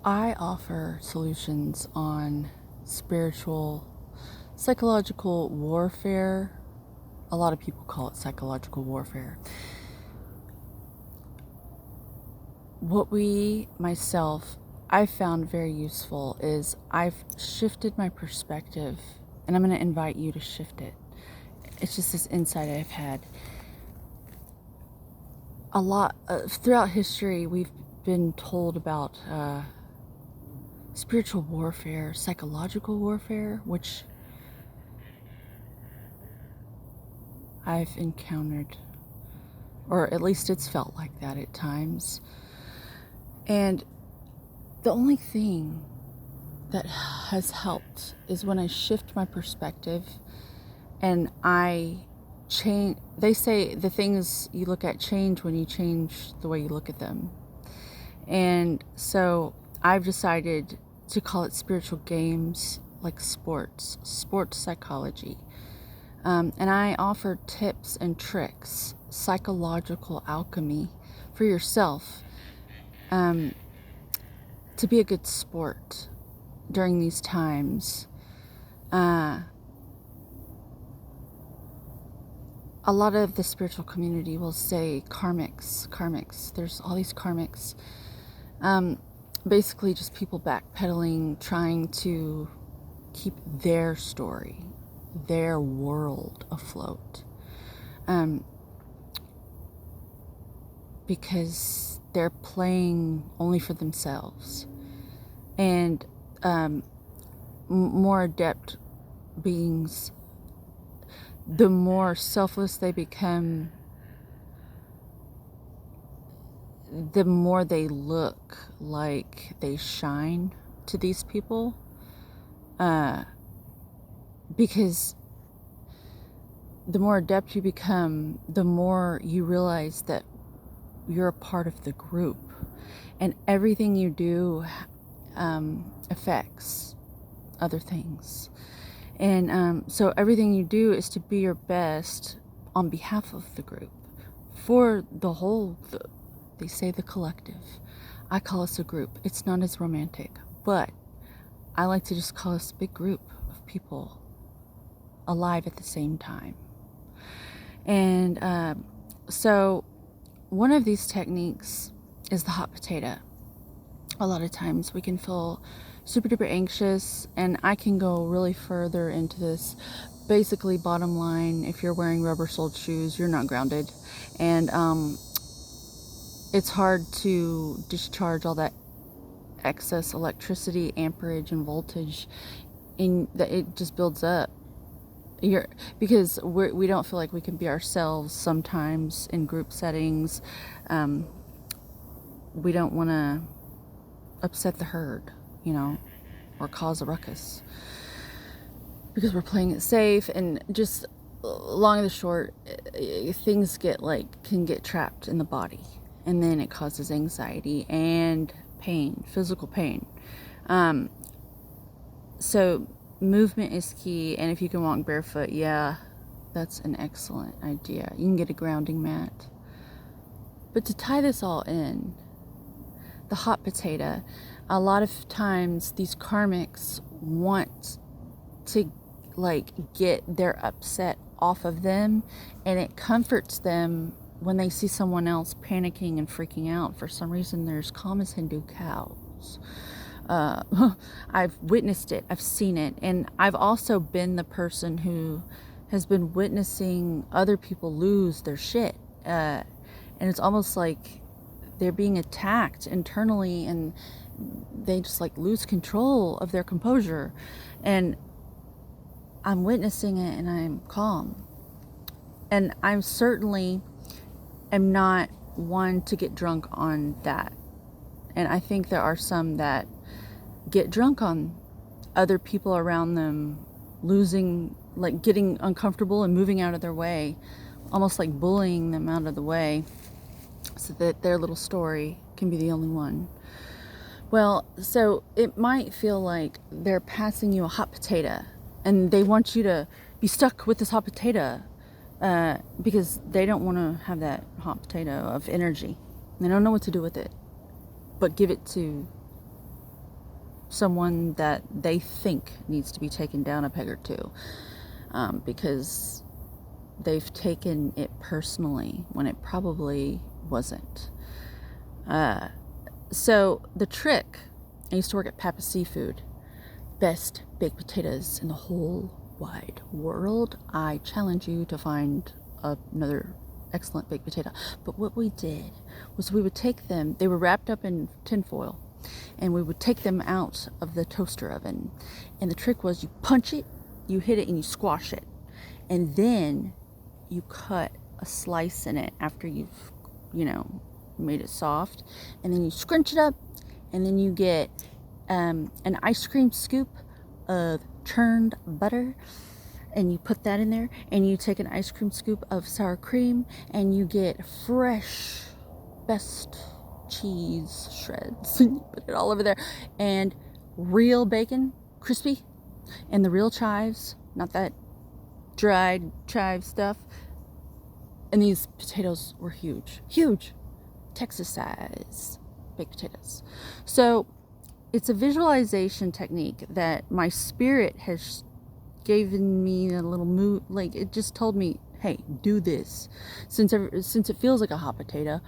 I offer solutions on spiritual, psychological warfare. A lot of people call it psychological warfare. I found very useful is I've shifted my perspective, and I'm going to invite you to shift it. It's just this insight I've had. A lot throughout history, we've been told about spiritual warfare, psychological warfare, which I've encountered, or at least it's felt like that at times. And the only thing that has helped is when I shift my perspective and I change. They say the things you look at change when you change the way you look at them. And so I've decided to call it spiritual games, like sports psychology. And I offer tips and tricks, psychological alchemy for yourself to be a good sport during these times. A lot of the spiritual community will say karmics. There's all these karmics. Basically just people backpedaling, trying to keep their story, their world afloat. Because they're playing only for themselves. And more adept beings, the more selfless they become, the more they look like they shine to these people. Because the more adept you become, the more you realize that you're a part of the group, and everything you do affects other things. And so everything you do is to be your best on behalf of the group, for the whole, they say the collective. I call us a group. It's not as romantic, but I like to just call us a big group of people alive at the same time. And so one of these techniques is the hot potato. A lot of times we can feel super duper anxious, and I can go really further into this. Basically, bottom line, if you're wearing rubber-soled shoes, you're not grounded. And it's hard to discharge all that excess electricity, amperage, and voltage in that it just builds up. Because we don't feel like we can be ourselves sometimes in group settings. We don't want to upset the herd, or cause a ruckus, because we're playing it safe. And just long and the short, things can get trapped in the body, and then it causes anxiety and pain, physical pain. So movement is key, and if you can walk barefoot, yeah, that's an excellent idea. You can get a grounding mat. But to tie this all in, the hot potato, a lot of times these karmics want to get their upset off of them, and it comforts them when they see someone else panicking and freaking out. For some reason, there's calm as Hindu cows. I've witnessed it, I've seen it, and I've also been the person who has been witnessing other people lose their shit, and it's almost like they're being attacked internally, and they just lose control of their composure. And I'm witnessing it, and I'm calm, and I'm certainly am not one to get drunk on that. And I think there are some that get drunk on other people around them losing, getting uncomfortable and moving out of their way, almost like bullying them out of the way so that their little story can be the only one. Well, so it might feel like they're passing you a hot potato, and they want you to be stuck with this hot potato because they don't want to have that hot potato of energy. They don't know what to do with it, but give it to someone that they think needs to be taken down a peg or two, because they've taken it personally when it probably wasn't. So the trick, I used to work at Papa Seafood, best baked potatoes in the whole wide world. I challenge you to find another excellent baked potato. But what we did was we would take them, they were wrapped up in tin foil, and we would take them out of the toaster oven. And the trick was you punch it, you hit it, and you squash it. And then you cut a slice in it after you've, made it soft. And then you scrunch it up, and then you get an ice cream scoop of churned butter, and you put that in there, and you take an ice cream scoop of sour cream, and you get fresh, best cheese shreds, and you put it all over there, and real bacon, crispy, and the real chives, not that dried chive stuff. And these potatoes were huge, Texas size baked potatoes. So it's a visualization technique that my spirit has given me a little move. Like, it just told me, hey, do this. Since it feels like a hot potato.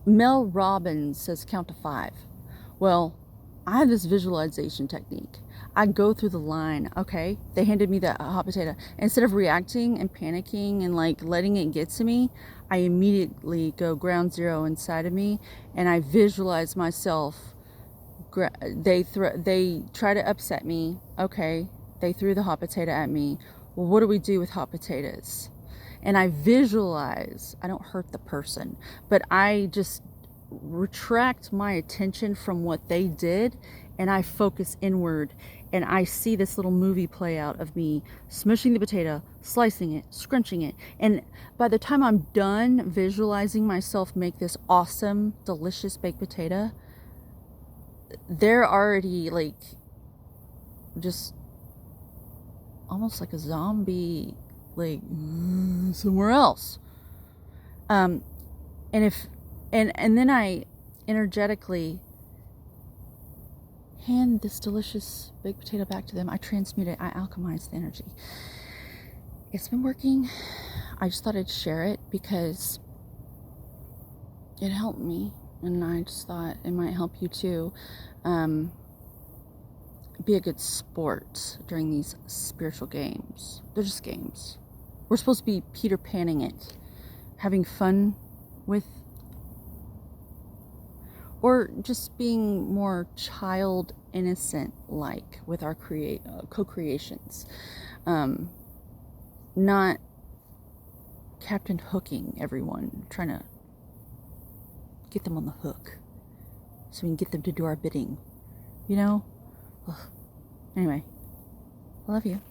Mel Robbins says count to 5. Well, I have this visualization technique. I go through the line. Okay, they handed me that hot potato. Instead of reacting and panicking and like letting it get to me, I immediately go ground zero inside of me, and I visualize myself. They try to upset me. Okay, they threw the hot potato at me. Well, what do we do with hot potatoes? And I visualize. I don't hurt the person, but I just retract my attention from what they did, and I focus inward, and I see this little movie play out of me smushing the potato, slicing it, scrunching it. And by the time I'm done visualizing myself make this awesome, delicious baked potato, they're already like just almost like a zombie, like somewhere else. And then I energetically hand this delicious baked potato back to them. I transmute it. I alchemize the energy. It's been working. I just thought I'd share it because it helped me, and I just thought it might help you too. Be a good sport during these spiritual games. They're just games. We're supposed to be Peter Panning it, having fun with, or just being more child innocent like with our co-creations, not Captain Hooking everyone, trying to get them on the hook so we can get them to do our bidding, Ugh. Anyway, I love you.